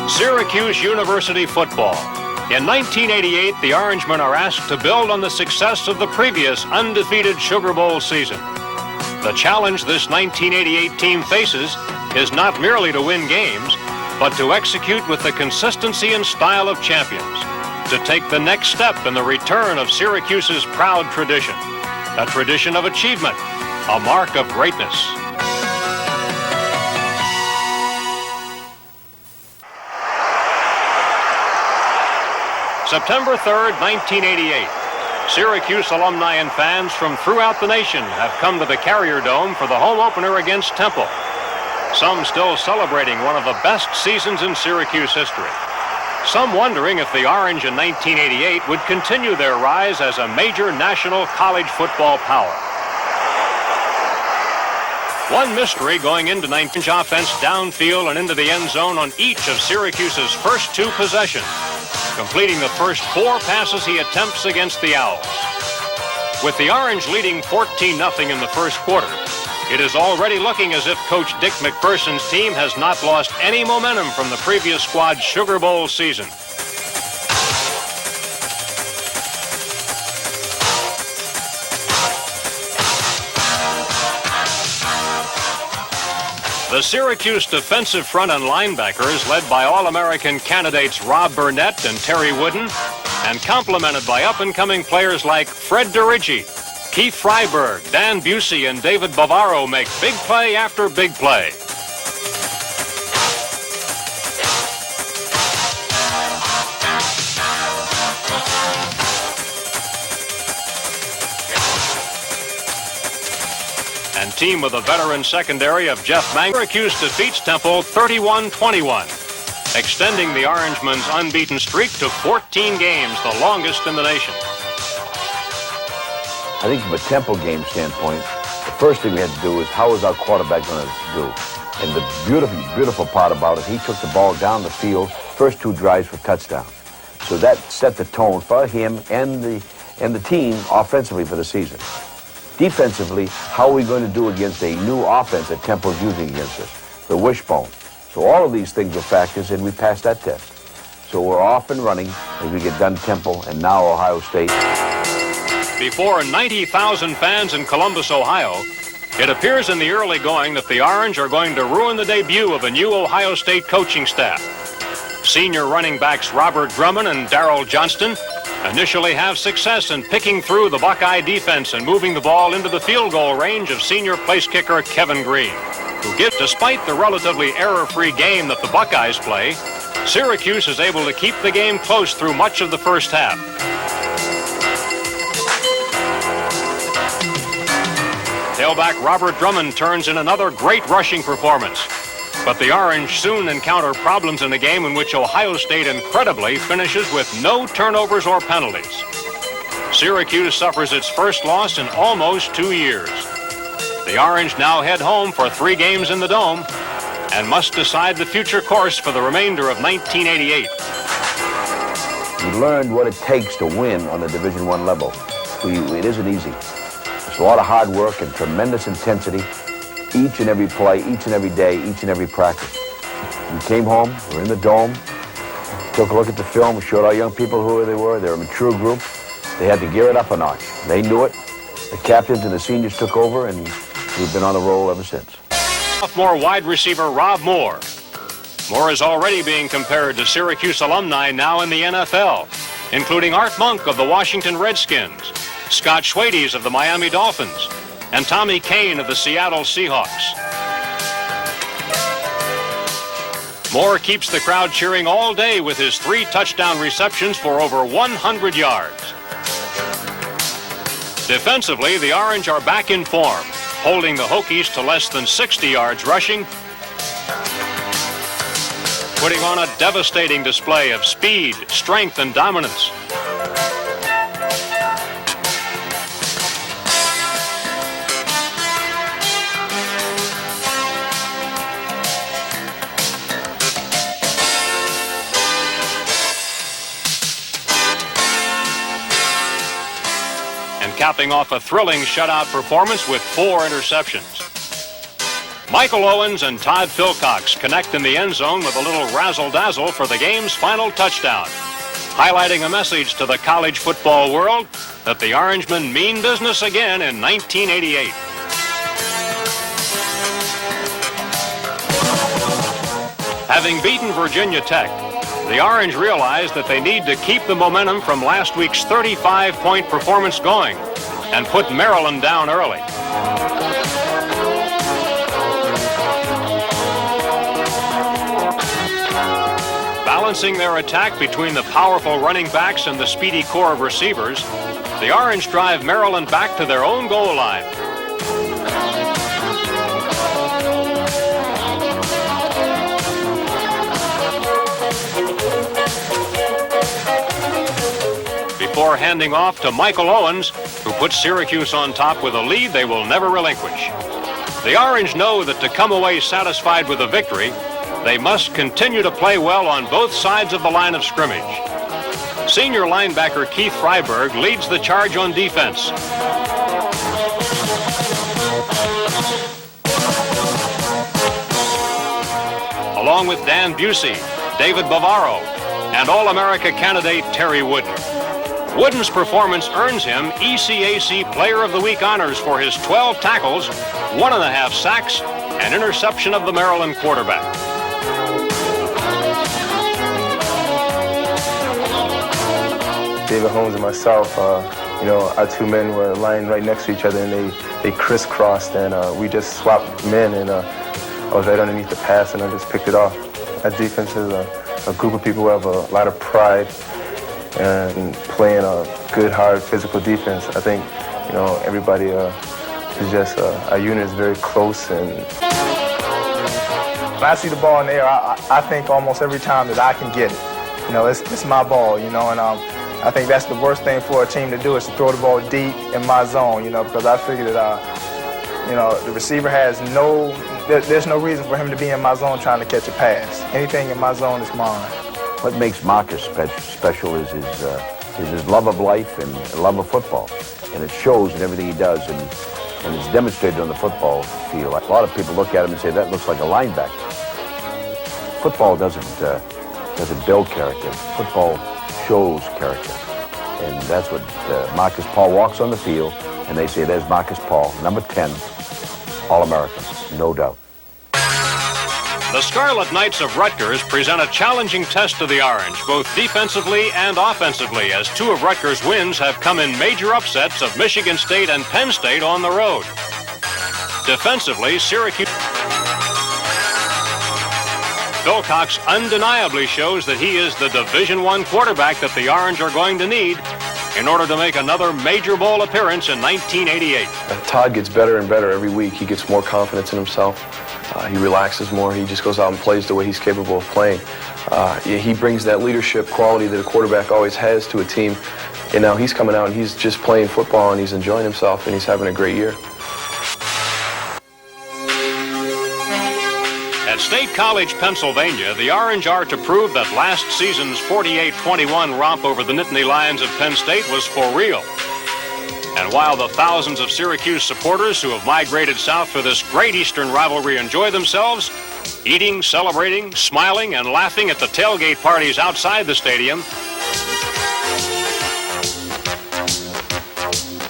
Syracuse University football. In 1988, the Orangemen are asked to build on the success of the previous undefeated Sugar Bowl season. The challenge this 1988 team faces is not merely to win games, but to execute with the consistency and style of champions, to take the next step in the return of Syracuse's proud tradition, a tradition of achievement, a mark of greatness. September 3rd, 1988. Syracuse alumni and fans from throughout the nation have come to the Carrier Dome for the home opener against Temple. Some still celebrating one of the best seasons in Syracuse history. Some wondering if the Orange in 1988 would continue their rise as a major national college football power. One mystery going into 19 offense downfield and into the end zone on each of Syracuse's first two possessions, completing the first 4 passes he attempts against the Owls. With the Orange leading 14-0 in the first quarter, it is already looking as if Coach Dick MacPherson's team has not lost any momentum from the previous squad's Sugar Bowl season. The Syracuse defensive front and linebackers, led by All-American candidates Rob Burnett and Terry Wooden, and complemented by up-and-coming players like Fred DeRiggi, Keith Freiberg, Dan Busey, and David Bavaro, make big play after big play. And team with a veteran secondary of Jeff Mang. Syracuse defeats Temple 31-21, extending the Orangemen's unbeaten streak to 14 games, the longest in the nation. I think from a Temple game standpoint, the first thing we had to do is how was our quarterback going to do? And the beautiful part about it, he took the ball down the field, first 2 drives for touchdowns. So that set the tone for him and the team offensively for the season. Defensively, how are we going to do against a new offense that Temple's using against us? The wishbone. So all of these things were factors, and we passed that test. So we're off and running as we get done Temple and now Ohio State. Before 90,000 fans in Columbus, Ohio, it appears in the early going that the Orange are going to ruin the debut of a new Ohio State coaching staff. Senior running backs Robert Drummond and Darrell Johnston initially have success in picking through the Buckeye defense and moving the ball into the field goal range of senior place kicker Kevin Green, who gives, despite the relatively error-free game that the Buckeyes play, Syracuse is able to keep the game close through much of the first half. Tailback Robert Drummond turns in another great rushing performance. But the Orange soon encounter problems in the game in which Ohio State incredibly finishes with no turnovers or penalties. Syracuse suffers its first loss in almost 2 years. The Orange now head home for 3 games in the Dome and must decide the future course for the remainder of 1988. We learned what it takes to win on the Division I level. It isn't easy. It's a lot of hard work and tremendous intensity. Each and every play, each and every day, each and every practice. We came home, we were in the Dome, took a look at the film, we showed our young people who they were. They're a mature group. They had to gear it up a notch. They knew it. The captains and the seniors took over, and we've been on the roll ever since. Sophomore wide receiver Rob Moore. Moore is already being compared to Syracuse alumni now in the NFL, including Art Monk of the Washington Redskins, Scott Schwades of the Miami Dolphins, and Tommy Kane of the Seattle Seahawks. Moore keeps the crowd cheering all day with his 3 touchdown receptions for over 100 yards. Defensively, the Orange are back in form, holding the Hokies to less than 60 yards rushing, putting on a devastating display of speed, strength, and dominance. Capping off a thrilling shutout performance with 4 interceptions. Michael Owens and Todd Philcox connect in the end zone with a little razzle-dazzle for the game's final touchdown, highlighting a message to the college football world that the Orangemen mean business again in 1988. Having beaten Virginia Tech, the Orange realized that they need to keep the momentum from last week's 35-point performance going and put Maryland down early. Balancing their attack between the powerful running backs and the speedy core of receivers, the Orange drive Maryland back to their own goal line. Before handing off to Michael Owens, who puts Syracuse on top with a lead they will never relinquish. The Orange know that to come away satisfied with a victory, they must continue to play well on both sides of the line of scrimmage. Senior linebacker Keith Freiberg leads the charge on defense. Along with Dan Busey, David Bavaro, and All-America candidate Terry Wooden. Wooden's performance earns him ECAC Player of the Week honors for his 12 tackles, 1.5 sacks, and interception of the Maryland quarterback. David Holmes and myself, our two men were lying right next to each other, and they crisscrossed, and we just swapped men, and I was right underneath the pass, and I just picked it off. That defense is a group of people who have a lot of pride and playing a good, hard, physical defense. I think, everybody is just, our unit is very close. And when I see the ball in the air, I think almost every time that I can get it. It's my ball, and I think that's the worst thing for a team to do is to throw the ball deep in my zone, because I figure that, the receiver has there's no reason for him to be in my zone trying to catch a pass. Anything in my zone is mine. What makes Marcus special is his love of life and love of football. And it shows in everything he does, and it's demonstrated on the football field. A lot of people look at him and say, that looks like a linebacker. Football doesn't build character. Football shows character. And that's what Marcus Paul walks on the field, and they say, there's Marcus Paul, number 10, All-American, no doubt. The Scarlet Knights of Rutgers present a challenging test to the Orange, both defensively and offensively, as two of Rutgers' wins have come in major upsets of Michigan State and Penn State on the road. Defensively, Syracuse. Philcox undeniably shows that he is the Division I quarterback that the Orange are going to need in order to make another major bowl appearance in 1988. Todd gets better and better every week. He gets more confidence in himself. He relaxes more. He just goes out and plays the way he's capable of playing. He brings that leadership quality that a quarterback always has to a team. And now he's coming out and he's just playing football and he's enjoying himself and he's having a great year. At State College, Pennsylvania, the Orange are to prove that last season's 48-21 romp over the Nittany Lions of Penn State was for real. And while the thousands of Syracuse supporters who have migrated south for this great Eastern rivalry enjoy themselves, eating, celebrating, smiling, and laughing at the tailgate parties outside the stadium,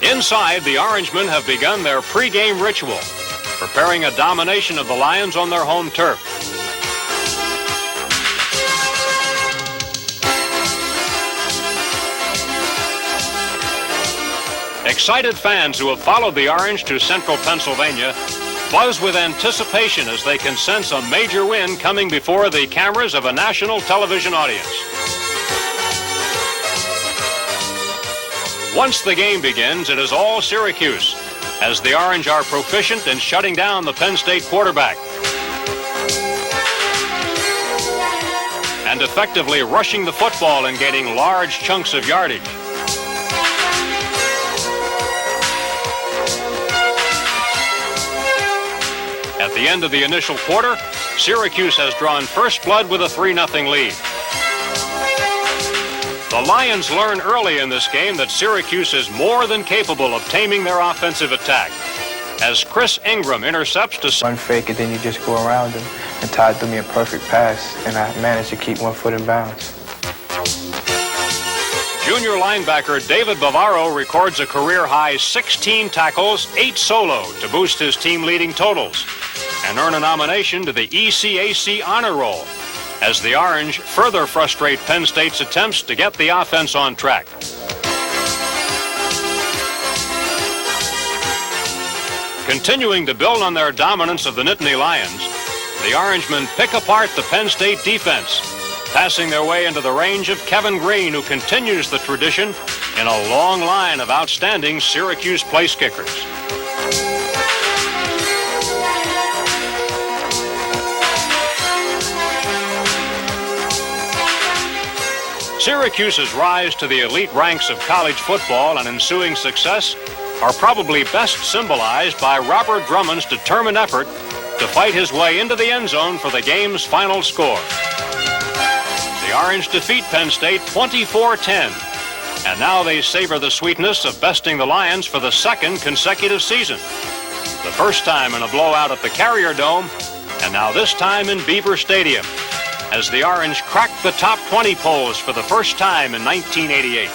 inside, the Orangemen have begun their pregame ritual, preparing a domination of the Lions on their home turf. Excited fans who have followed the Orange to central Pennsylvania buzz with anticipation as they can sense a major win coming before the cameras of a national television audience. Once the game begins, it is all Syracuse, as the Orange are proficient in shutting down the Penn State quarterback and effectively rushing the football and gaining large chunks of yardage. At the end of the initial quarter, Syracuse has drawn first blood with a 3-0 lead. The Lions learn early in this game that Syracuse is more than capable of taming their offensive attack. as Chris Ingram intercepts to Run fake, and then you just go around him, and Todd threw me a perfect pass, and I managed to keep 1 foot in bounds. Junior linebacker David Bavaro records a career-high 16 tackles, 8 solo to boost his team-leading totals and earn a nomination to the ECAC Honor Roll as the Orange further frustrate Penn State's attempts to get the offense on track. Continuing to build on their dominance of the Nittany Lions, the Orangemen pick apart the Penn State defense, passing their way into the range of Kevin Green, who continues the tradition in a long line of outstanding Syracuse place kickers. Syracuse's rise to the elite ranks of college football and ensuing success are probably best symbolized by Robert Drummond's determined effort to fight his way into the end zone for the game's final score. The Orange defeat Penn State 24-10, and now they savor the sweetness of besting the Lions for the second consecutive season. The first time in a blowout at the Carrier Dome, and now this time in Beaver Stadium, as the Orange cracked the top 20 polls for the first time in 1988.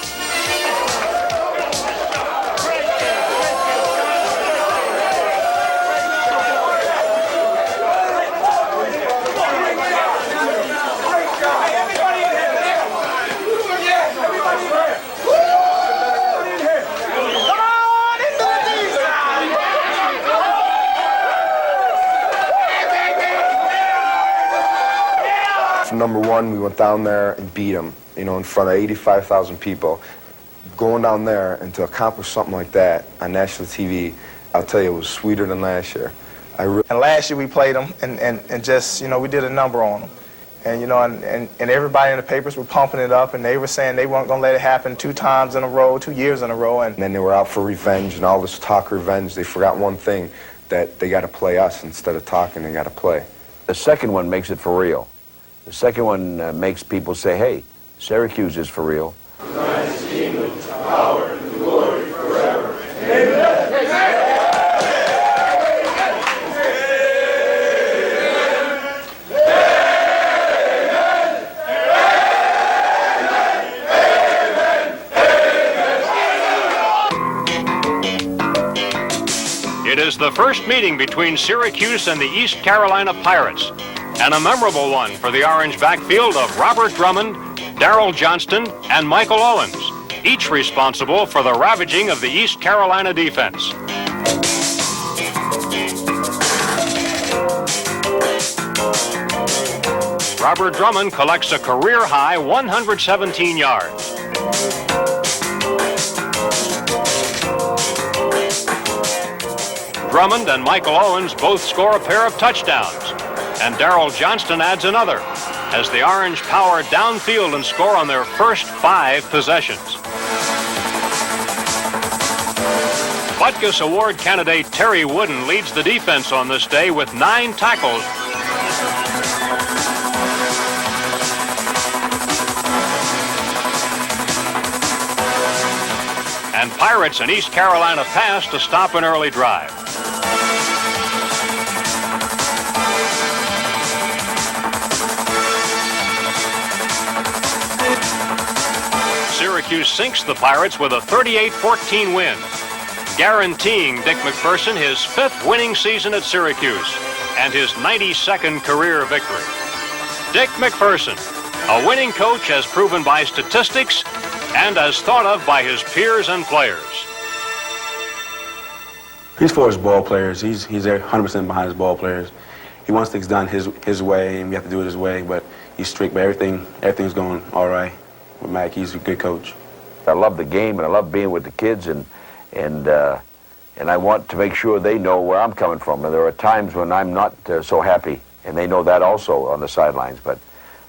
Number one, we went down there and beat them, you know, in front of 85,000 people. Going down there and to accomplish something like that on national TV, I'll tell you, it was sweeter than last year. And last year we played them and just, you know, we did a number on them. And, you know, and everybody in the papers were pumping it up, and they were saying they weren't going to let it happen 2 times in a row, 2 years in a row. And then they were out for revenge and all this talk revenge. They forgot one thing, that they got to play us instead of talking, they got to play. The second one makes it for real. The second one makes people say, hey, Syracuse is for real. Christ's kingdom, power, and glory forever. Amen. It is the first meeting between Syracuse and the East Carolina Pirates, and a memorable one for the Orange backfield of Robert Drummond, Darrell Johnston, and Michael Owens, each responsible for the ravaging of the East Carolina defense. Robert Drummond collects a career-high 117 yards. Drummond and Michael Owens both score a pair of touchdowns, and Darrell Johnston adds another, as the Orange power downfield and score on their first 5 possessions. Butkus Award candidate Terry Wooden leads the defense on this day with 9 tackles. And Pirates and East Carolina pass to stop an early drive. Syracuse sinks the Pirates with a 38-14 win, guaranteeing Dick MacPherson his 5th winning season at Syracuse and his 92nd career victory. Dick MacPherson, a winning coach as proven by statistics and as thought of by his peers and players. He's for his ball players. He's there 100% behind his ball players. He wants things done his way, and we have to do it his way, but he's strict, but everything's going all right with Mac. He's a good coach. I love the game, and I love being with the kids, and I want to make sure they know where I'm coming from. And there are times when I'm not so happy, and they know that also on the sidelines. But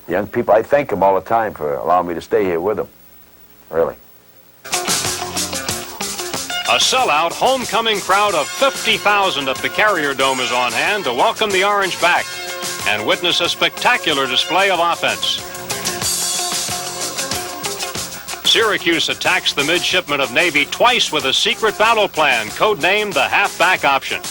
the young people, I thank them all the time for allowing me to stay here with them, really. A sellout homecoming crowd of 50,000 at the Carrier Dome is on hand to welcome the Orange back and witness a spectacular display of offense. Syracuse attacks the midshipmen of Navy twice with a secret battle plan, codenamed the halfback option.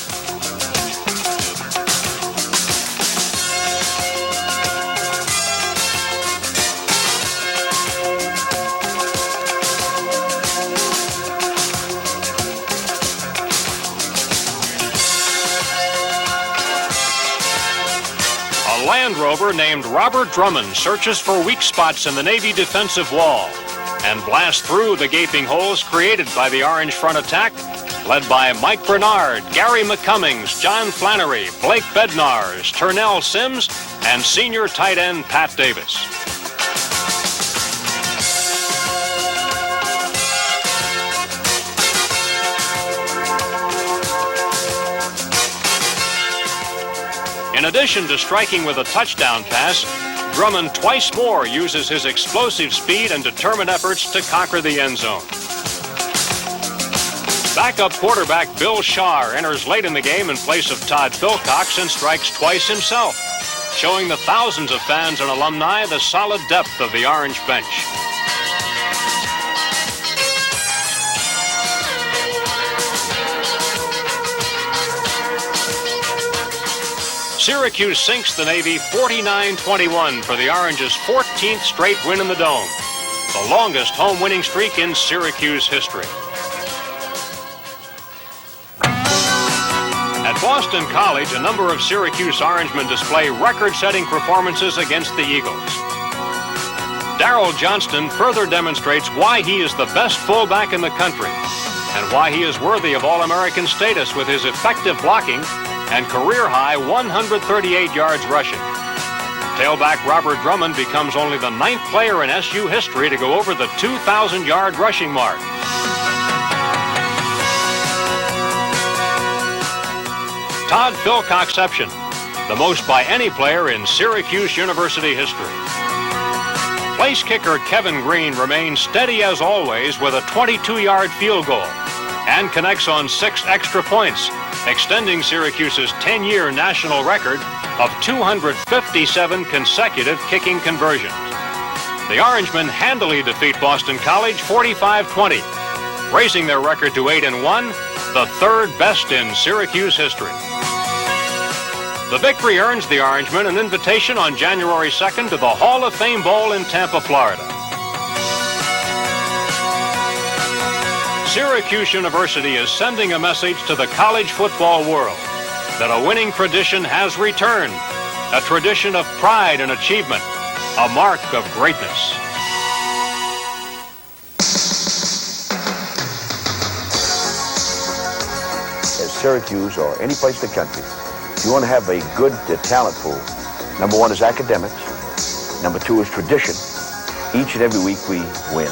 A Land Rover named Robert Drummond searches for weak spots in the Navy defensive wall and blasts through the gaping holes created by the Orange front attack, led by Mike Bernard, Gary McCummings, John Flannery, Blake Bednars, Turnell Sims, and senior tight end Pat Davis. In addition to striking with a touchdown pass, Drummond twice more uses his explosive speed and determined efforts to conquer the end zone. Backup quarterback Bill Shaw enters late in the game in place of Todd Philcox and strikes twice himself, showing the thousands of fans and alumni the solid depth of the Orange bench. Syracuse sinks the Navy 49-21 for the Orange's 14th straight win in the Dome, the longest home winning streak in Syracuse history. At Boston College, a number of Syracuse Orangemen display record-setting performances against the Eagles. Darrell Johnston further demonstrates why he is the best fullback in the country and why he is worthy of All-American status with his effective blocking and career-high 138 yards rushing. Tailback Robert Drummond becomes only the 9th player in SU history to go over the 2,000-yard rushing mark. Todd Philcoxception, the most by any player in Syracuse University history. Place kicker Kevin Green remains steady as always with a 22-yard field goal and connects on 6 extra points, extending Syracuse's 10-year national record of 257 consecutive kicking conversions. The Orangemen handily defeat Boston College 45-20, raising their record to 8-1, the 3rd best in Syracuse history. The victory earns the Orangemen an invitation on January 2nd to the Hall of Fame Bowl in Tampa, Florida. Syracuse University is sending a message to the college football world that a winning tradition has returned, a tradition of pride and achievement, a mark of greatness. As Syracuse or any place in the country, if you want to have a good talent pool, number 1 is academics, number 2 is tradition. Each and every week we win.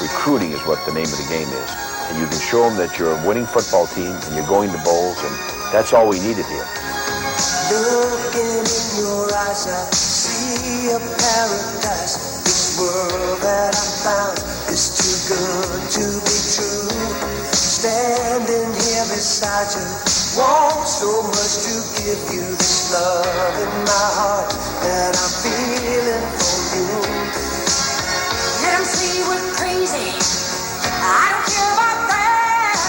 Recruiting is what the name of the game is. And you can show them that you're a winning football team and you're going to bowls, and that's all we needed here. Looking in your eyes, I see a paradise. This world that I found is too good to be true. Standing here beside you, want so much to give you this love in my heart that I'm feeling for you. Let them say we're crazy, I don't care about that.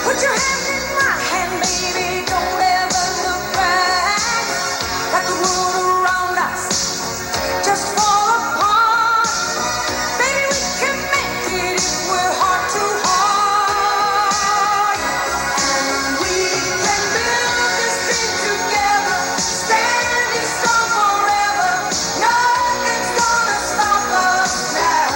Put your hand in my hand, baby, don't ever look back. Let the world around us just fall apart. Baby, we can make it if we're heart to heart. And we can build this thing together, standing strong forever. Nothing's gonna stop us now.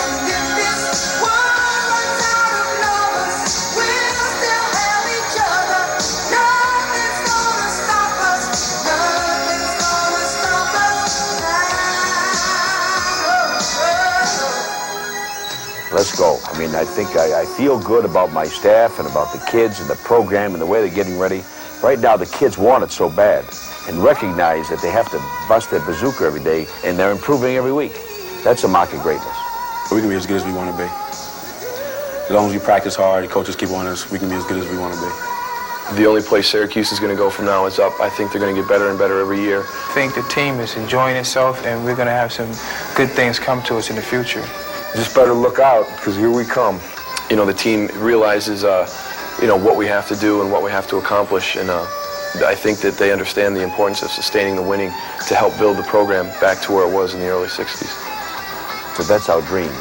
And if this world runs out of lovers, we'll still have each other. Nothing's gonna stop us. Nothing's gonna stop us now. Let's go. I mean, I think I feel good about my staff and about the kids and the program and the way they're getting ready. Right now, the kids want it so bad and recognize that they have to bust their bazooka every day, and they're improving every week. That's a mark of greatness. We can be as good as we want to be. As long as we practice hard, the coaches keep on us, we can be as good as we want to be. The only place Syracuse is going to go from now is up. I think they're going to get better and better every year. I think the team is enjoying itself, and we're going to have some good things come to us in the future. just better look out, because here we come. You know, the team realizes, you know, what we have to do and what we have to accomplish, and I think that they understand the importance of sustaining the winning to help build the program back to where it was in the early 60s. So that's our dream.